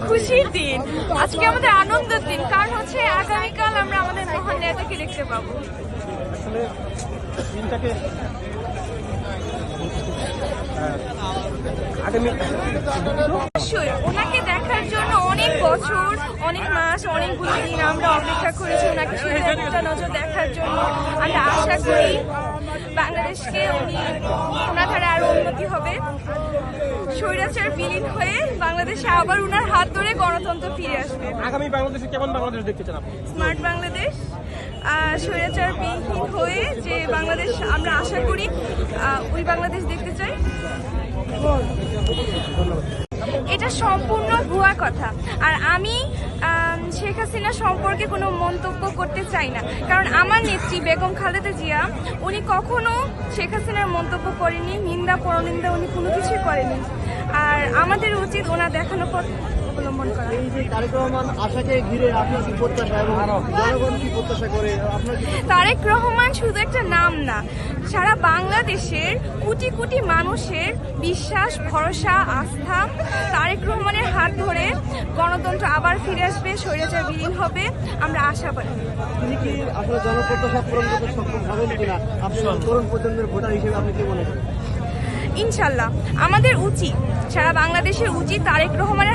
খুশির দিন, আজকে আমাদের আনন্দের দিন, কারণ হচ্ছে আগামীকাল আমরা আমাদের মহান নেতাকে দেখতে পাবো। আসলে দিনটাকে আগামী অবশ্যই ওনাকে দেখার জন্য অনেক বছর, অনেক মাস, অনেকগুলো দিন আমরা অপেক্ষা করেছি ওনাকে শুধু একটা নজর দেখার জন্য। আমরা আশা করি বাংলাদেশকে ওনার ধারে আরো উন্নতি হবে, স্বৈরাচার বিলীন হয়ে বাংলাদেশে আবার ওনার হাত ধরে গণতন্ত্র ফিরে আসবে। আগামী বাংলাদেশে কেমন বাংলাদেশ দেখতে চান আপনি? স্মার্ট বাংলাদেশ, স্বৈরাচার বিহীন হয়ে যে বাংলাদেশ আমরা আশা করি, ওই বাংলাদেশ দেখতে চাই। এটা সম্পূর্ণ ভুয়া কথা, আর আমি শেখ হাসিনা সম্পর্কে কোনো মন্তব্য করতে চাই না, কারণ আমার নেত্রী বেগম খালেদা জিয়া উনি কখনো শেখ হাসিনার মন্তব্য করেনি, নিন্দা পরনিন্দা উনি কোনো কিছুই করেনি, আর আমাদের উচিত ওনার দেখানো পথ অবলম্বন করা। এই যে তারেক রহমান আশাকে ঘিরে আপনার কি প্রত্যাশা এবং জনগণ কি প্রত্যাশা করে আপনার? তারেক রহমান শুধু একটা নাম না, সারা বাংলাদেশের কোটি কোটি মানুষের বিশ্বাস, ভরসা, আস্থা। তারেক রহমানের হাত ধরে গণতন্ত্র আবার ফিরে আসবে, স্বৈরাচার বিলীন হবে, আমরা আশাবাদী। তিনি কি আসলে জনপ্রত্যাশা পূরণ করতে সক্ষম হবেন কিনা? আপনি তরুণ প্রজন্মের ভোটার হিসেবে আপনি কি মনে করেন? ইনশাল্লাহ আমাদের উচিত, সারা বাংলাদেশের উচিত তারেক রহমানের